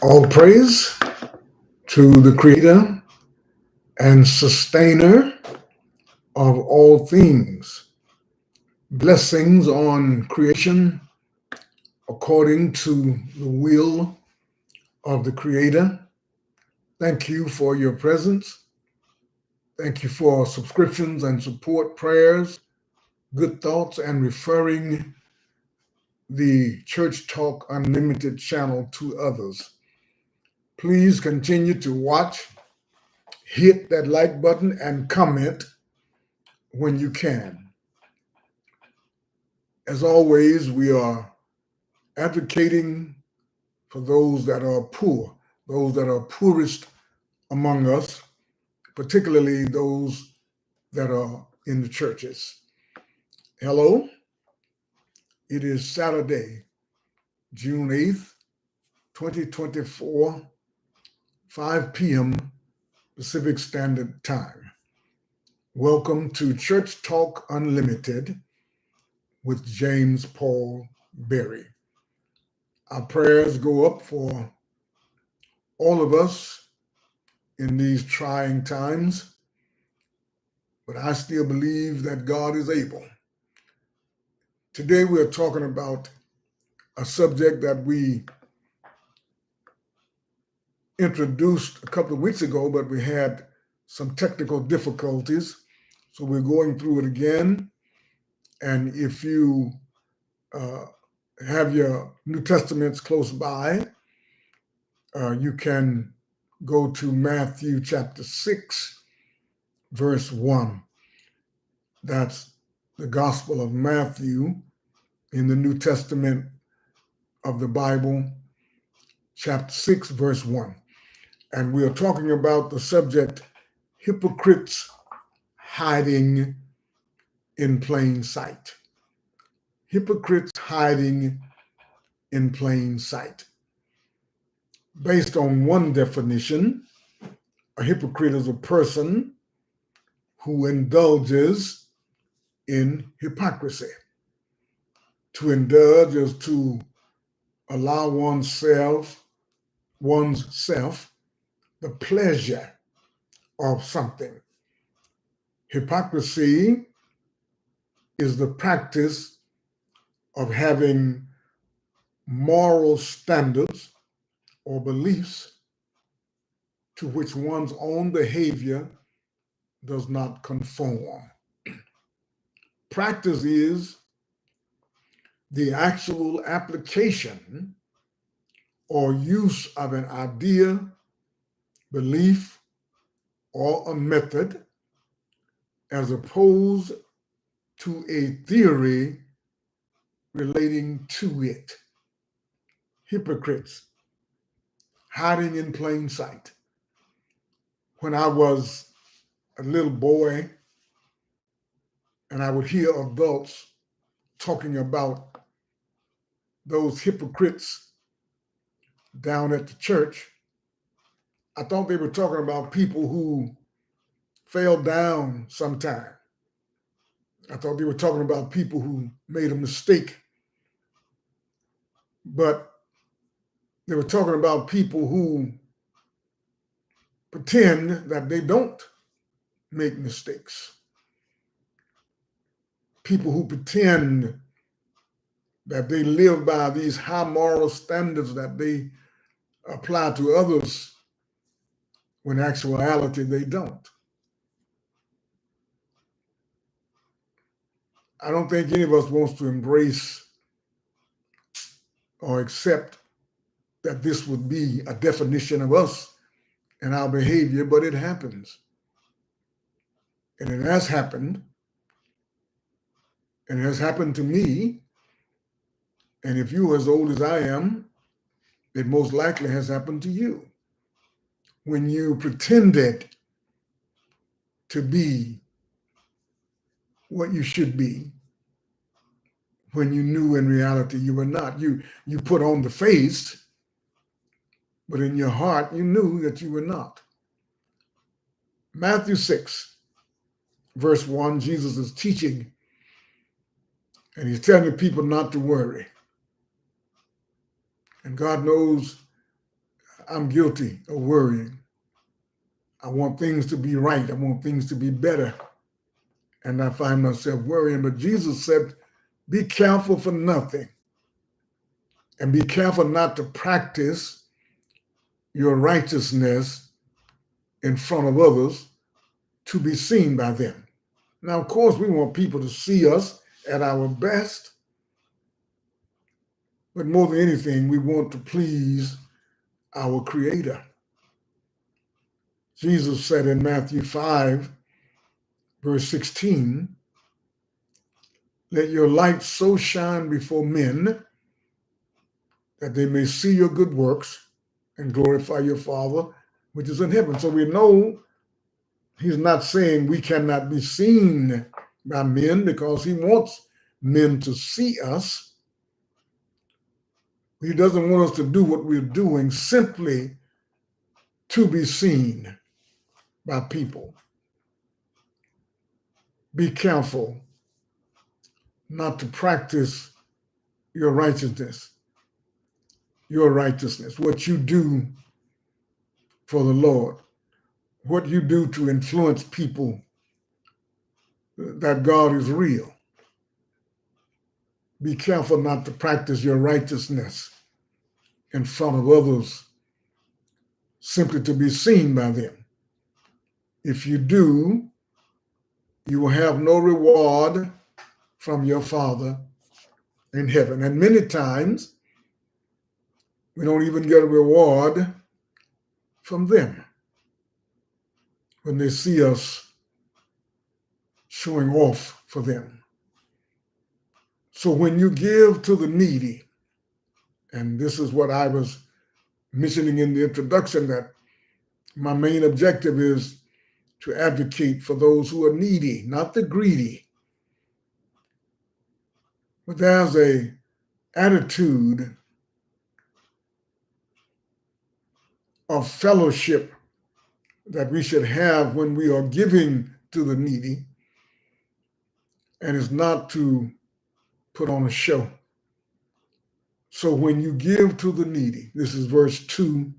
All praise to the Creator and Sustainer of all things. Blessings on creation according to the will of the Creator. Thank you for your presence. Thank you for subscriptions and support prayers, good thoughts, and referring the Church Talk Unlimited channel to others. Please continue to watch, hit that like button, and comment when you can. As always, we are advocating for those that are poor, those that are poorest among us, particularly those that are in the churches. Hello, it is Saturday, June 8th, 2024, 5 p.m. Pacific Standard Time. Welcome to Church Talk Unlimited with James Paul Berry. Our prayers go up for all of us in these trying times, but I still believe that God is able. Today we're talking about a subject that we introduced a couple of weeks ago, but we had some technical difficulties, so we're going through it again. And if you have your New Testaments close by, you can go to Matthew chapter 6, verse 1. That's the Gospel of Matthew in the New Testament of the Bible, chapter 6, verse 1. And we are talking about the subject, hypocrites hiding in plain sight. Hypocrites hiding in plain sight. Based on one definition, a hypocrite is a person who indulges in hypocrisy. To indulge is to allow oneself the pleasure of something. Hypocrisy is the practice of having moral standards or beliefs to which one's own behavior does not conform. Practice is the actual application or use of an idea, belief, or a method as opposed to a theory relating to it. Hypocrites hiding in plain sight. When I was a little boy and I would hear adults talking about those hypocrites down at the church, I thought they were talking about people who fell down sometime. I thought they were talking about people who made a mistake. But they were talking about people who pretend that they don't make mistakes. People who pretend that they live by these high moral standards that they apply to others, when in actuality they don't. I don't think any of us wants to embrace or accept that this would be a definition of us and our behavior, but it happens. And it has happened. And it has happened to me. And if you're as old as I am, it most likely has happened to you. When you pretended to be what you should be, when you knew in reality you were not. You put on the face, but in your heart you knew that you were not. Matthew 6, verse 1, Jesus is teaching, and he's telling the people not to worry. And God knows I'm guilty of worrying. I want things to be right. I want things to be better. And I find myself worrying. But Jesus said, be careful for nothing. And be careful not to practice your righteousness in front of others to be seen by them. Now, of course, we want people to see us at our best. But more than anything, we want to please our Creator. Jesus said in Matthew 5, verse 16, let your light so shine before men that they may see your good works and glorify your Father which is in heaven. So we know he's not saying we cannot be seen by men, because he wants men to see us. He doesn't want us to do what we're doing simply to be seen by people. Be careful not to practice your righteousness, what you do for the Lord, what you do to influence people that God is real. Be careful not to practice your righteousness in front of others simply to be seen by them. If you do, you will have no reward from your Father in heaven. And many times, we don't even get a reward from them when they see us showing off for them. So when you give to the needy, and this is what I was mentioning in the introduction, that my main objective is to advocate for those who are needy, not the greedy. But there's an attitude of fellowship that we should have when we are giving to the needy, and it's not to put on a show. So when you give to the needy, this is verse 2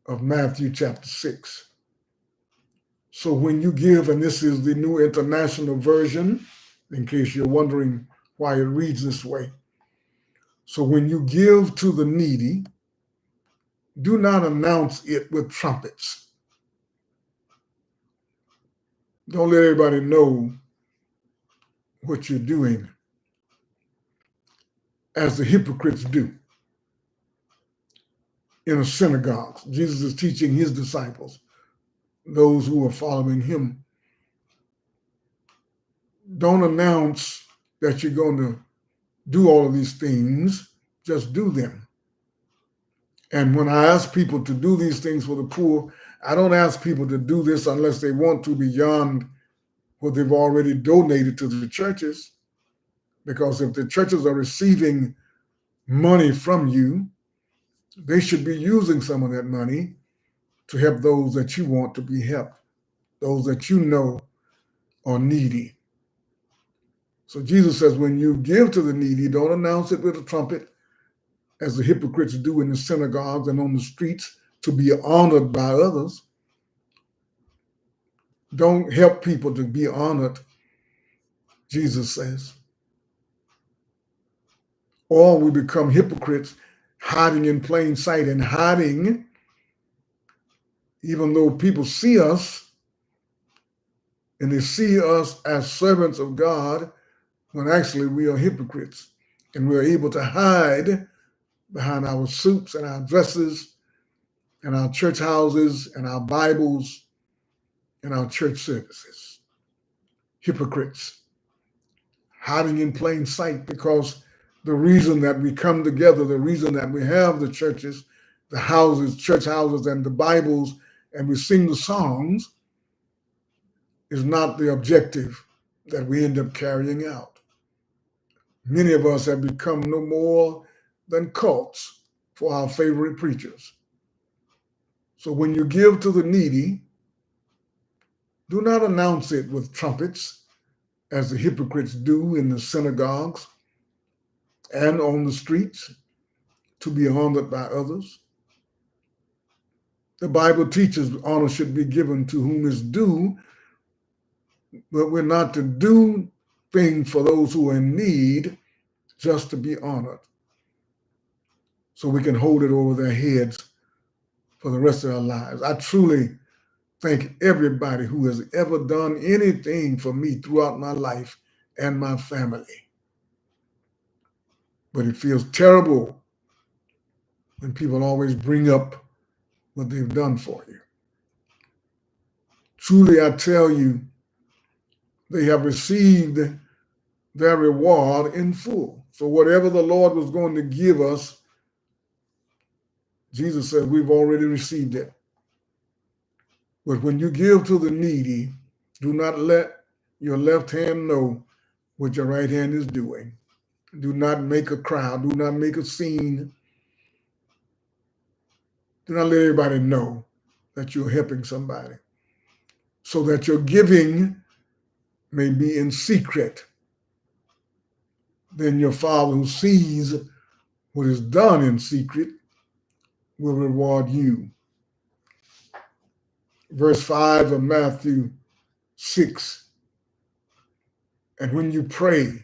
of Matthew chapter 6. So when you give, and this is the New International Version, in case you're wondering why it reads this way. So when you give to the needy, do not announce it with trumpets. Don't let everybody know what you're doing, as the hypocrites do in a synagogue. Jesus is teaching his disciples, those who are following him. Don't announce that you're going to do all of these things, just do them. And when I ask people to do these things for the poor, I don't ask people to do this unless they want to beyond what they've already donated to the churches. Because if the churches are receiving money from you, they should be using some of that money to help those that you want to be helped, those that you know are needy. So Jesus says, when you give to the needy, don't announce it with a trumpet, as the hypocrites do in the synagogues and on the streets to be honored by others. Don't help people to be honored, Jesus says. Or we become hypocrites, hiding in plain sight, and hiding even though people see us, and they see us as servants of God, when actually we are hypocrites. And we're able to hide behind our suits and our dresses and our church houses and our Bibles and our church services. Hypocrites, hiding in plain sight, because the reason that we come together, the reason that we have the churches, the houses, church houses, and the Bibles, and we sing the songs, is not the objective that we end up carrying out. Many of us have become no more than cults for our favorite preachers. So when you give to the needy, do not announce it with trumpets, as the hypocrites do in the synagogues and on the streets to be honored by others. The Bible teaches honor should be given to whom is due, but we're not to do things for those who are in need just to be honored, so we can hold it over their heads for the rest of our lives. I truly thank everybody who has ever done anything for me throughout my life and my family. But it feels terrible when people always bring up what they've done for you. Truly, I tell you, they have received their reward in full. So whatever the Lord was going to give us, Jesus said, we've already received it. But when you give to the needy, do not let your left hand know what your right hand is doing. Do not make a crowd. Do not make a scene. Do not let everybody know that you're helping somebody, so that your giving may be in secret. Then your Father who sees what is done in secret will reward you. Verse 5 of Matthew 6. And when you pray,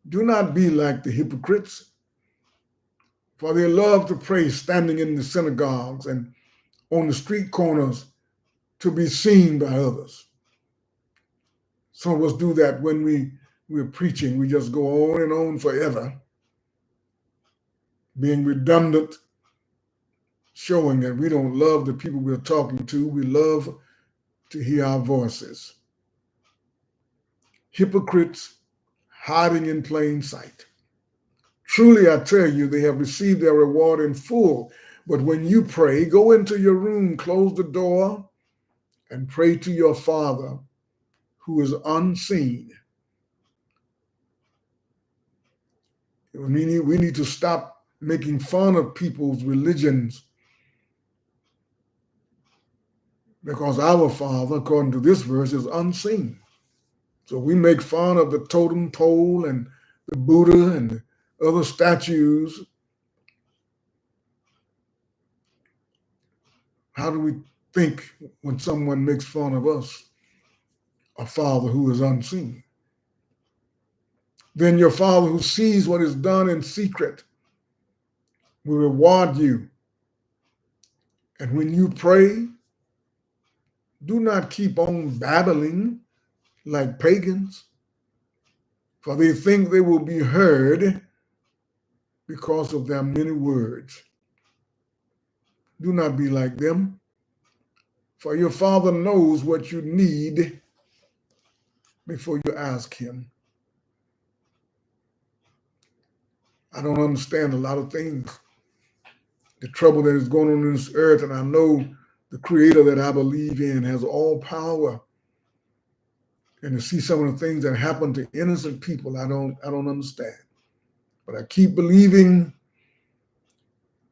do not be like the hypocrites, for they love to pray standing in the synagogues and on the street corners to be seen by others. Some of us do that when we're preaching. We just go on and on forever, being redundant, showing that we don't love the people we're talking to. We love to hear our voices. Hypocrites hiding in plain sight. Truly, I tell you, they have received their reward in full. But when you pray, go into your room, close the door, and pray to your Father who is unseen. We need to stop making fun of people's religions, because our Father, according to this verse, is unseen. So we make fun of the totem pole and the Buddha and the other statues. How do we think when someone makes fun of us, a Father who is unseen? Then your Father who sees what is done in secret will reward you. And when you pray, do not keep on babbling like pagans, for they think they will be heard because of their many words. Do not be like them, for your Father knows what you need before you ask him. I don't understand a lot of things, the trouble that is going on in this earth, and I know the Creator that I believe in has all power. And to see some of the things that happen to innocent people, I don't understand. But I keep believing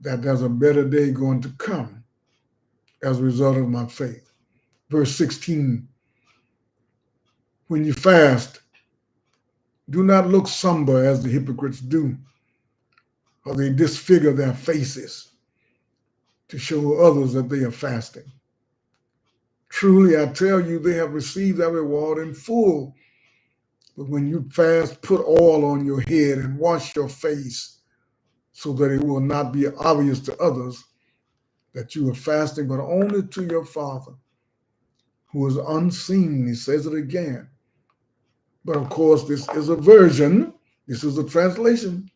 that there's a better day going to come as a result of my faith. Verse 16, when you fast, do not look somber as the hypocrites do, for they disfigure their faces to show others that they are fasting. Truly, I tell you, they have received their reward in full. But when you fast, put oil on your head and wash your face, so that it will not be obvious to others that you are fasting, but only to your Father who is unseen. He says it again. But of course, this is a version, this is a translation.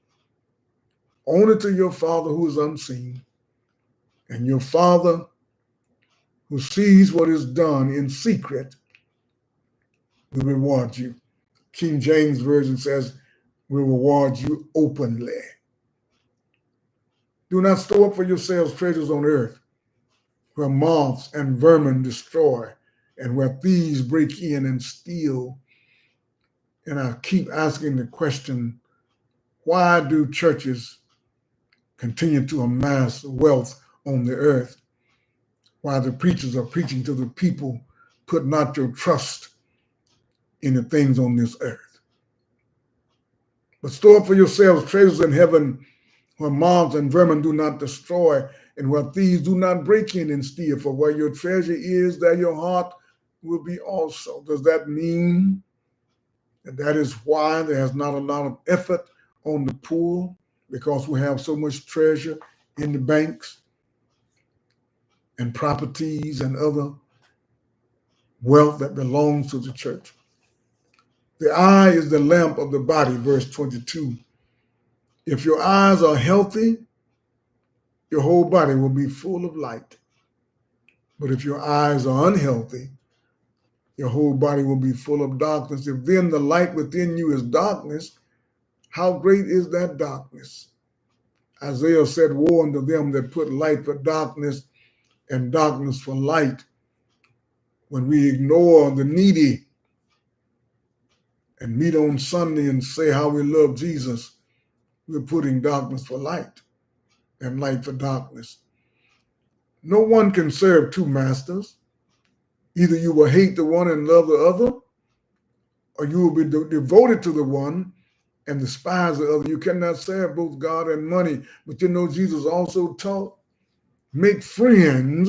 Only to your Father who is unseen, and your Father who sees what is done in secret will reward you. King James Version says, will reward you openly. Do not store up for yourselves treasures on earth, where moths and vermin destroy, and where thieves break in and steal. And I keep asking the question, why do churches continue to amass wealth on the earth, while the preachers are preaching to the people, put not your trust in the things on this earth, but store up for yourselves treasures in heaven, where moths and vermin do not destroy, and where thieves do not break in and steal. For where your treasure is, there your heart will be also. Does that mean that is why there's not a lot of effort on the poor? Because we have so much treasure in the banks and properties and other wealth that belongs to the church. The eye is the lamp of the body, verse 22. If your eyes are healthy, your whole body will be full of light. But if your eyes are unhealthy, your whole body will be full of darkness. If then the light within you is darkness, how great is that darkness? Isaiah said, woe unto them that put light for darkness and darkness for light. When we ignore the needy and meet on Sunday and say how we love Jesus, we're putting darkness for light and light for darkness. No one can serve two masters. Either you will hate the one and love the other, or you will be devoted to the one and despise the other. You cannot serve both God and money. But you know, Jesus also taught, make friends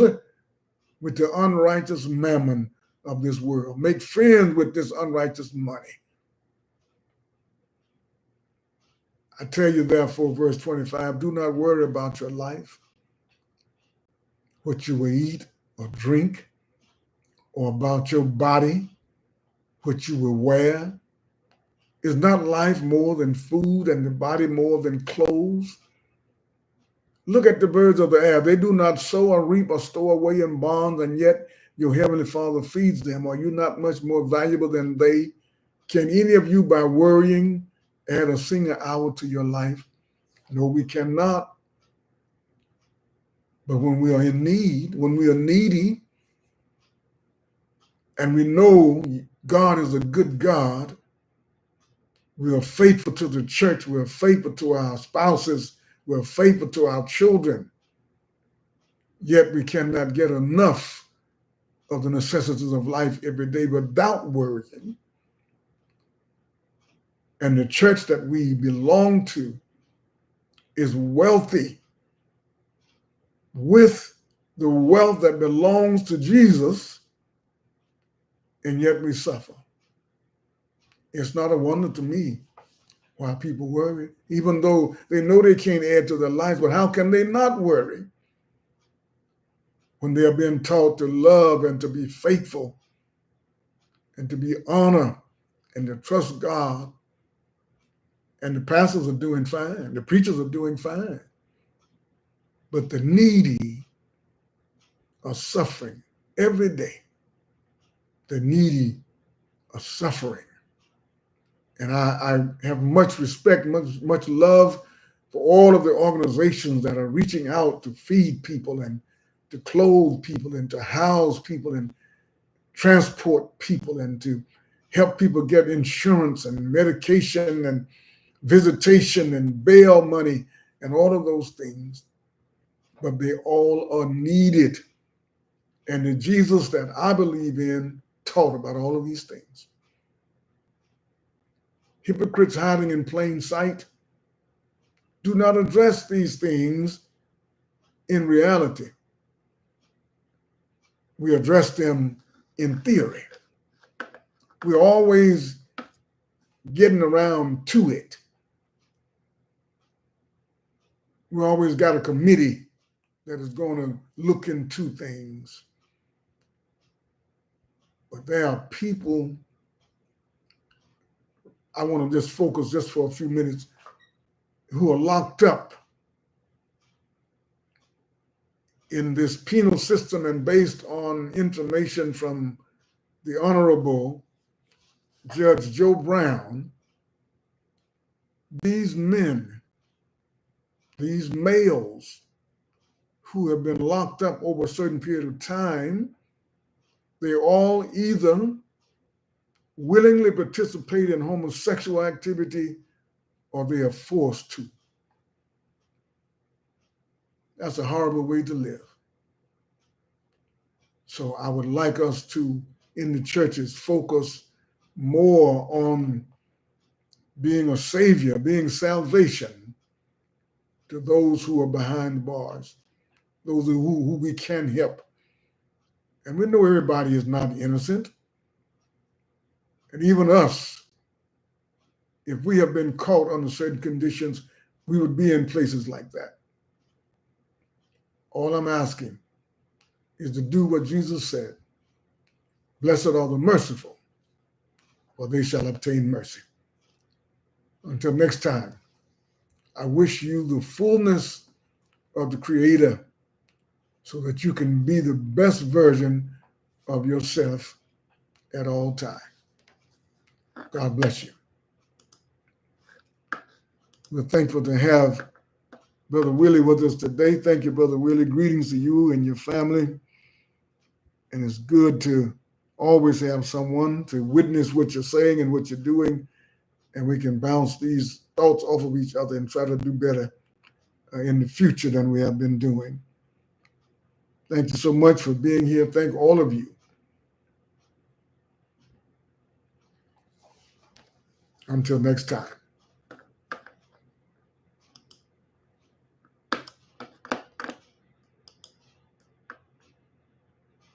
with the unrighteous mammon of this world. Make friends with this unrighteous money. I tell you, therefore, verse 25, do not worry about your life, what you will eat or drink, or about your body, what you will wear. Is not life more than food and the body more than clothes? Look at the birds of the air. They do not sow or reap or store away in barns, and yet your heavenly Father feeds them. Are you not much more valuable than they? Can any of you, by worrying, add a single hour to your life? No, we cannot. But when we are in need, when we are needy, and we know God is a good God, we are faithful to the church, we are faithful to our spouses, we are faithful to our children, yet we cannot get enough of the necessities of life every day without worrying. And the church that we belong to is wealthy with the wealth that belongs to Jesus, and yet we suffer. It's not a wonder to me why people worry, even though they know they can't add to their lives. But how can they not worry when they are being taught to love and to be faithful and to be honored and to trust God? And the pastors are doing fine, the preachers are doing fine. But the needy are suffering every day. The needy are suffering. And I have much respect, much love for all of the organizations that are reaching out to feed people and to clothe people and to house people and transport people and to help people get insurance and medication and visitation and bail money and all of those things. But they all are needed. And the Jesus that I believe in taught about all of these things. Hypocrites hiding in plain sight do not address these things in reality. We address them in theory. We're always getting around to it. We always got a committee that is going to look into things. But there are people, I want to just focus just for a few minutes, who are locked up in this penal system, and based on information from the Honorable Judge Joe Brown, these men, these males who have been locked up over a certain period of time, they all either willingly participate in homosexual activity or they are forced to. That's a horrible way to live. So I would like us to, in the churches, focus more on being a savior, being salvation, to those who are behind bars, those who we can help. And we know everybody is not innocent. And even us, if we have been caught under certain conditions, we would be in places like that. All I'm asking is to do what Jesus said. Blessed are the merciful, for they shall obtain mercy. Until next time, I wish you the fullness of the Creator so that you can be the best version of yourself at all times. God bless you. We're thankful to have Brother Willie with us today. Thank you, Brother Willie. Greetings to you and your family. And it's good to always have someone to witness what you're saying and what you're doing, and we can bounce these thoughts off of each other and try to do better in the future than we have been doing. Thank you so much for being here. Thank all of you. Until next time.